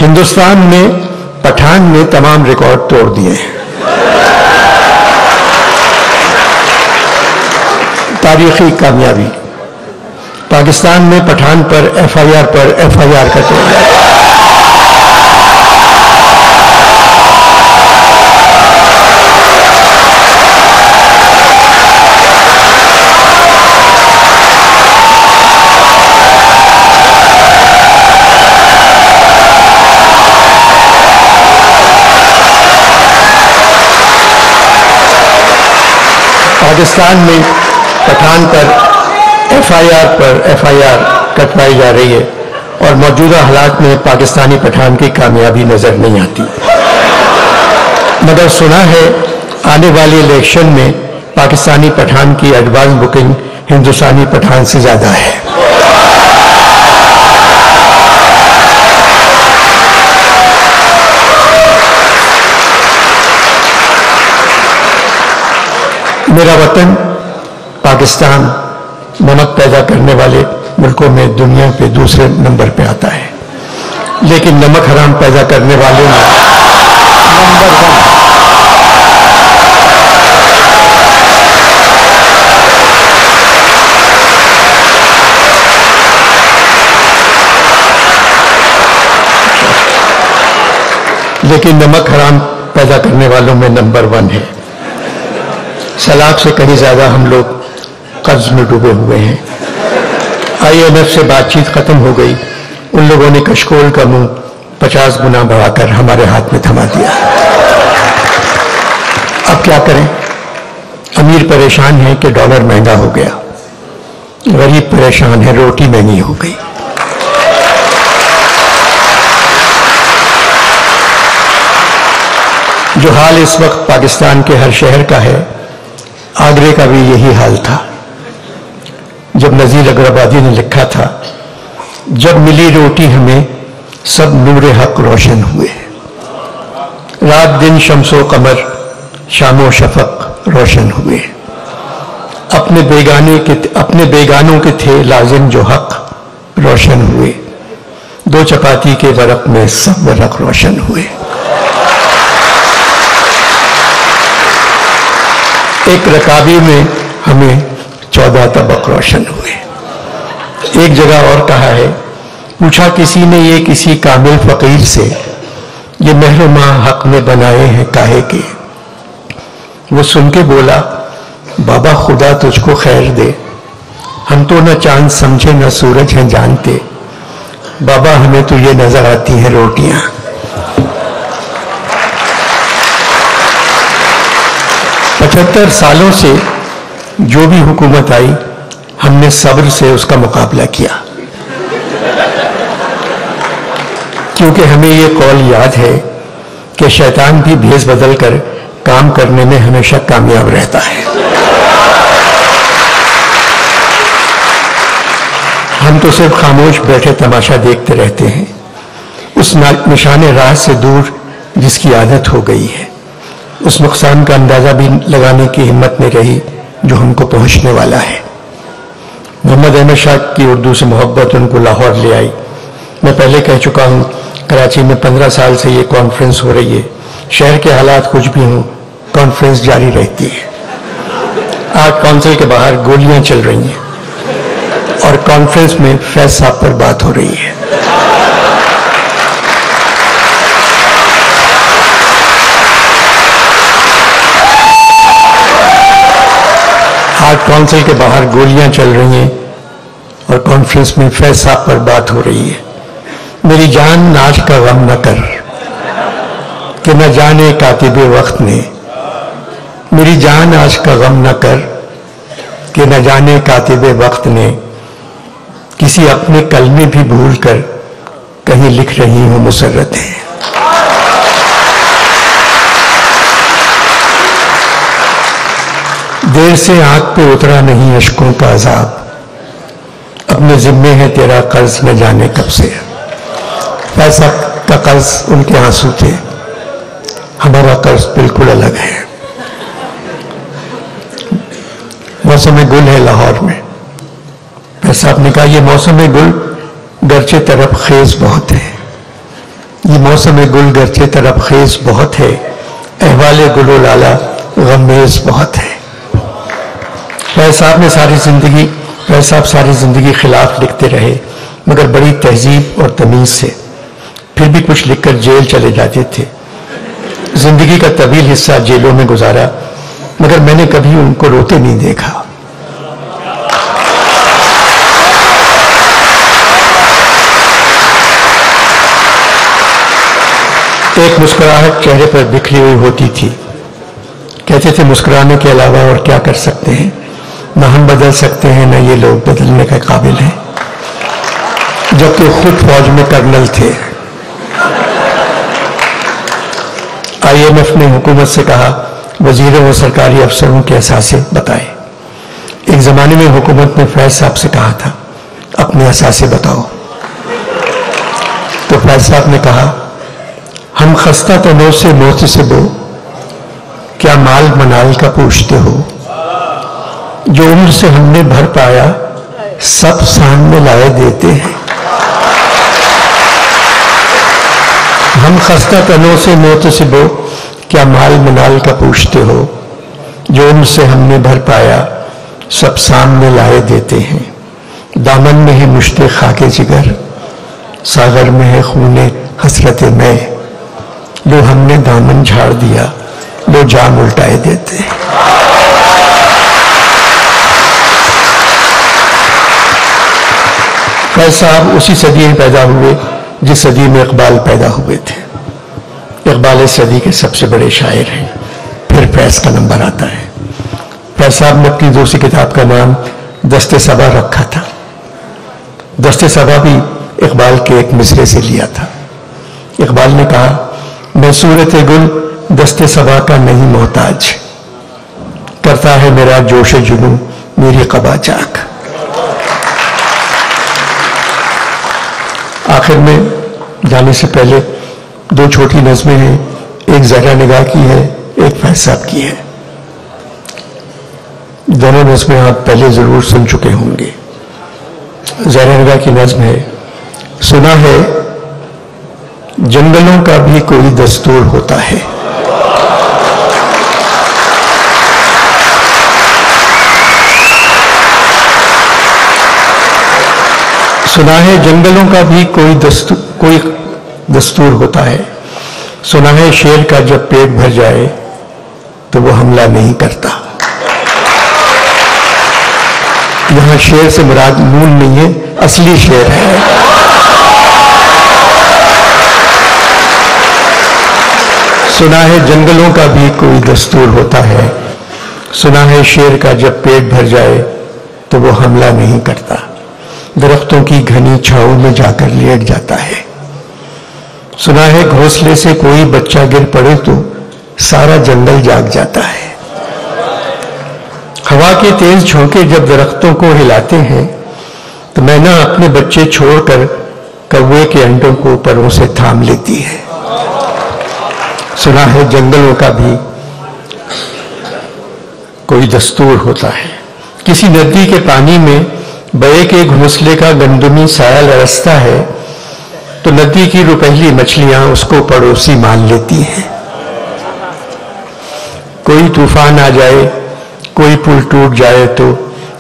हिंदुस्तान में पठान ने तमाम रिकॉर्ड तोड़ दिए हैं। तारीखी कामयाबी, पाकिस्तान में पठान पर एफआईआर का तोड़ दिया। पाकिस्तान में पठान पर एफआईआर कटवाई जा रही है और मौजूदा हालात में पाकिस्तानी पठान की कामयाबी नजर नहीं आती। मगर सुना है आने वाले इलेक्शन में पाकिस्तानी पठान की एडवांस बुकिंग हिंदुस्तानी पठान से ज्यादा है। मेरा वतन पाकिस्तान नमक पैदा करने वाले मुल्कों में दुनिया पे दूसरे नंबर पे आता है, लेकिन नमक हराम पैदा करने वाले में नंबर 1। लेकिन नमक हराम पैदा करने वालों में नंबर 1 है। सलाख से कहीं ज्यादा हम लोग कर्ज में डूबे हुए हैं। आईएमएफ से बातचीत खत्म हो गई, उन लोगों ने कशकोल का मुंह 50 गुना बढ़ाकर हमारे हाथ में थमा दिया। अब क्या करें? अमीर परेशान है कि डॉलर महंगा हो गया, गरीब परेशान है रोटी महंगी हो गई। जो हाल इस वक्त पाकिस्तान के हर शहर का है, आगरे का भी यही हाल था। जब नजीर अग्रवादी ने लिखा था, जब मिली रोटी हमें सब नूरे हक रोशन हुए, रात दिन शम्सो कमर शामो शफक रोशन हुए, अपने बेगानों के थे लाजिम जो हक रोशन हुए, दो चपाती के वरक में सब वरक रोशन हुए। एक रकाबी में हमें 14 तबक रोशन हुए। एक जगह और कहा है, पूछा किसी ने ये किसी कामिल फकीर से, ये महरुमा हक में बनाए हैं काहे के? वो सुन के बोला, बाबा खुदा तुझको खैर दे, हम तो न चांद समझे न सूरज हैं जानते, बाबा हमें तो ये नजर आती हैं रोटियां। पचहत्तर सालों से जो भी हुकूमत आई, हमने सब्र से उसका मुकाबला किया, क्योंकि हमें ये कौल याद है कि शैतान भी भेस बदल कर काम करने में हमेशा कामयाब रहता है। हम तो सिर्फ खामोश बैठे तमाशा देखते रहते हैं, उस निशाने राह से दूर जिसकी आदत हो गई है, उस नुकसान का अंदाजा भी लगाने की हिम्मत नहीं रही जो हमको पहुंचने वाला है। मोहम्मद अहमद शाह की उर्दू से मोहब्बत उनको लाहौर ले आई। मैं पहले कह चुका हूं, कराची में 15 साल से ये कॉन्फ्रेंस हो रही है। शहर के हालात कुछ भी हों, कॉन्फ्रेंस जारी रहती है। आज काउंसिल के बाहर गोलियां चल रही हैं और कॉन्फ्रेंस में फैज साहब पर बात हो रही है। आज काउंसिल के बाहर गोलियां चल रही हैं और कॉन्फ्रेंस में फैज साहब पर बात हो रही है। मेरी जान आज का गम न कर कि न जाने कातिबे वक्त ने, मेरी जान आज का गम न कर कि न जाने कातिबे वक्त ने, किसी अपने कलमे भी भूल कर कहीं लिख रही हूं मुसर्रतें। देर से आंख पे उतरा नहीं अश्कों का अजाब, अपने जिम्मे है तेरा कर्ज न जाने कब से। पैसा का कर्ज उनके आंसू थे, हमारा कर्ज बिल्कुल अलग है। मौसम गुल है लाहौर में। पैसा साहब ने कहा, ये मौसम गुल गर्चे तरफ खेज बहुत है, ये मौसम गुल गर्चे तरफ खेज बहुत है, अहवाले गुलो लाला गमेज बहुत है। फैज साहब सारी जिंदगी खिलाफ लिखते रहे, मगर बड़ी तहजीब और तमीज से। फिर भी कुछ लिखकर जेल चले जाते थे। जिंदगी का तवील हिस्सा जेलों में गुजारा, मगर मैंने कभी उनको रोते नहीं देखा। एक मुस्कुराहट चेहरे पर बिखरी हुई होती थी। कहते थे मुस्कुराने के अलावा और क्या कर सकते हैं, न हम बदल सकते हैं न ये लोग बदलने के काबिल हैं। जबकि खुद फौज में कर्नल थे। IMF ने हुकूमत से कहा वजीरों और सरकारी अफसरों के असासे बताए। एक जमाने में हुकूमत ने फैज साहब से कहा था अपने असासे बताओ, तो फैज साहब ने कहा हम खस्ता तनो से मोती से बो, क्या माल मनाल का पूछते हो, जो उम्र से हमने भर पाया सब सामने लाए देते हैं। हम खस्ता तनो से मोती से बो, क्या माल मनाल का पूछते हो, जो उम्र से हमने भर पाया सब सामने लाए देते हैं। दामन में है मुश्ते खाके जिगर, सागर में है खूने हसरत मैं, लो हमने दामन झाड़ दिया, लो जाम उल्टाए देते। फैज साहब उसी सदी में पैदा हुए जिस सदी में इकबाल पैदा हुए थे। इकबाल इस सदी के सबसे बड़े शायर हैं। फिर फैज का नंबर आता है। फैज साहब ने अपनी दूसरी किताब का नाम दस्ते सबा रखा था। दस्ते सबा भी इकबाल के एक मिसरे से लिया था। इकबाल ने कहा मैं सूरत गुल दस्ते सबा का नहीं मोहताज, करता है मेरा जोश जुनू मेरी कबा चाक। आखिर में जाने से पहले दो छोटी नज़में हैं, एक ज़रा निगाह की है, एक फैज साहब की है। दोनों नज़में आप पहले जरूर सुन चुके होंगे। ज़रा निगाह की नज़्म है, सुना है जंगलों का भी कोई दस्तूर होता है। सुना है जंगलों का भी कोई दस्तूर होता है। सुना है शेर का जब पेट भर जाए तो वो हमला नहीं करता। यहां शेर से मुराद नून नहीं है, असली शेर है। सुना है जंगलों का भी कोई दस्तूर होता है। सुना है शेर का जब पेट भर जाए तो वो हमला नहीं करता, दरख्तों की घनी छांव में जाकर लेट जाता है। सुना है घोंसले से कोई बच्चा गिर पड़े तो सारा जंगल जाग जाता है। हवा के तेज झोंके जब दरख्तों को हिलाते हैं तो मैना अपने बच्चे छोड़कर कौवे के अंडों को परों से थाम लेती है। सुना है जंगलों का भी कोई दस्तूर होता है। किसी नदी के पानी में बड़े के घोंसले का गंदुमी साया लरसता है तो नदी की रुपहली मछलियां उसको पड़ोसी मान लेती हैं। कोई तूफान आ जाए, कोई पुल टूट जाए तो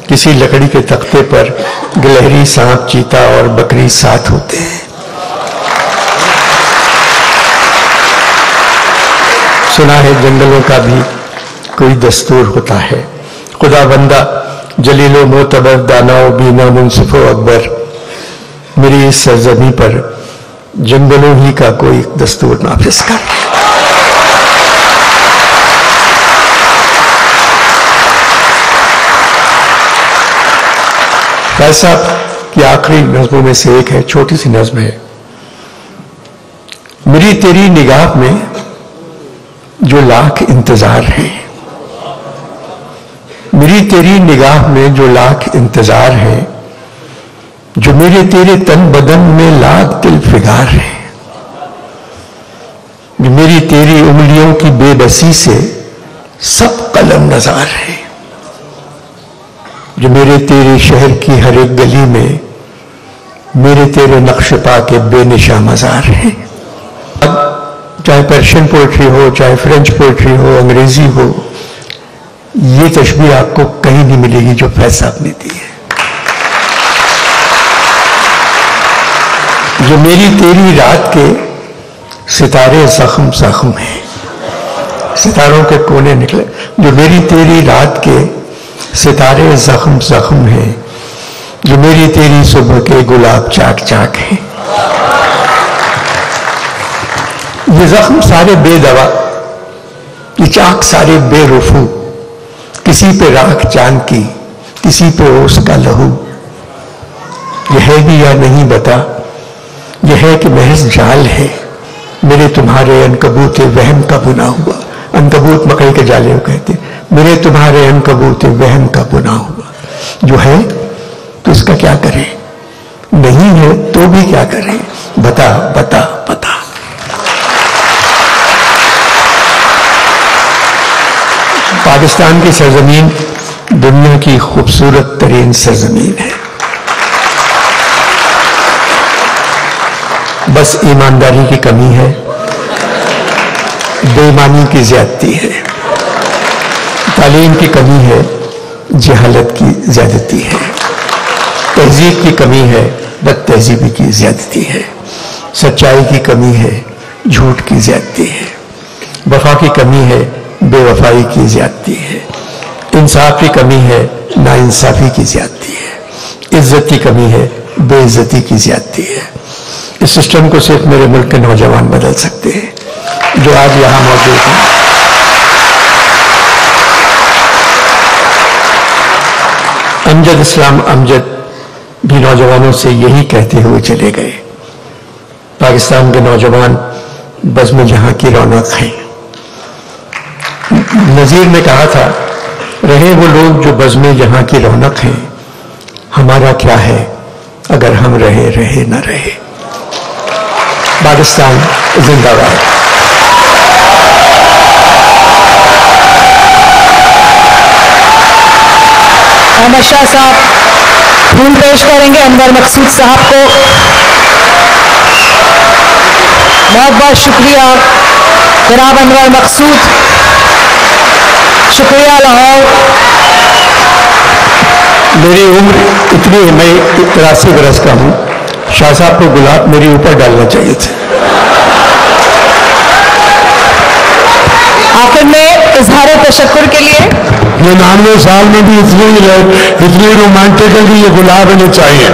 किसी लकड़ी के तख्ते पर गिलहरी, सांप, चीता और बकरी साथ होते हैं। सुना है जंगलों का भी कोई दस्तूर होता है। खुदा बंदा जलीलो मोतबर दानाओ बीना मुंसिफो अकबर, मेरी इस सरजमी पर जंगलों ही का कोई दस्तूर नाफिज कर। फैज साहब की आखिरी नज़्मों में से एक है, छोटी सी नज़्म है। मेरी तेरी निगाह में जो लाख इंतजार है, मेरी तेरी निगाह में जो लाख इंतजार है, जो मेरे तेरे तन बदन में लाख दिल फिगार है, जो मेरी तेरी उंगलियों की बेबसी से सब कलम नजार है, जो मेरे तेरे शहर की हर एक गली में मेरे तेरे नक्श पा के बेनिशा मजार है। चाहे पर्शियन पोइट्री हो, चाहे फ्रेंच पोइट्री हो, अंग्रेजी हो, ये तशबीह आपको कहीं नहीं मिलेगी जो फैज़ साहब ने दी है। जो मेरी तेरी रात के सितारे जख्म जख्म हैं, सितारों के कोने निकले। जो मेरी तेरी रात के सितारे जख्म जख्म हैं, जो मेरी तेरी सुबह के गुलाब चाक चाक हैं। ये जख्म सारे बेदवा, ये चाक सारे बेरुफू, किसी पे राख चांद की, किसी पे ओस का लहू। यह है भी या नहीं बता, यह है कि महज जाल है मेरे तुम्हारे अनकबूत वहम का बुना हुआ। अनकबूत मकई के जाले को कहते, मेरे तुम्हारे अनकबूत वहम का बुना हुआ। जो है तो इसका क्या करें, नहीं है तो भी क्या करें, बता बता बता। पाकिस्तान की सरजमीन दुनिया की खूबसूरत तरीन सरजमीन है। बस ईमानदारी की कमी है, बेईमानी की ज्यादती है, तालीम की कमी है, जहालत की ज्यादती है, तहजीब की कमी है, बद तहजीबी की ज्यादती है, सच्चाई की कमी है, झूठ की ज्यादती है, वफा की कमी है, बेवफाई की ज्यादती है, इंसाफ की कमी है, नाइंसाफी की ज्यादती है, इज्जत की कमी है, बेइज्जती की ज्यादती है। इस सिस्टम को सिर्फ मेरे मुल्क के नौजवान बदल सकते हैं जो आज यहां मौजूद हैं। अमजद इस्लाम अमजद भी नौजवानों से यही कहते हुए चले गए, पाकिस्तान के नौजवान बज़्म जहां की रौनक हैं। नजीर ने कहा था, रहे वो लोग जो बज़्म जहां की रौनक हैं, हमारा क्या है अगर हम रहे रहे न रहे। पाकिस्तान जिंदाबाद। अहमद शाह साहब फूल पेश करेंगे अनवर मकसूद साहब को। बहुत बहुत शुक्रिया जनाब अनवर मकसूद, शुक्रिया लाहौर। मेरी उम्र इतनी है, मैं 83 बरस का हूँ। शाह साहब को गुलाब मेरे ऊपर डालना चाहिए था। आखिर में इजहार तशक्कुर के लिए 99 साल में भी इतनी रोमांटिकली ये गुलाब होने चाहिए।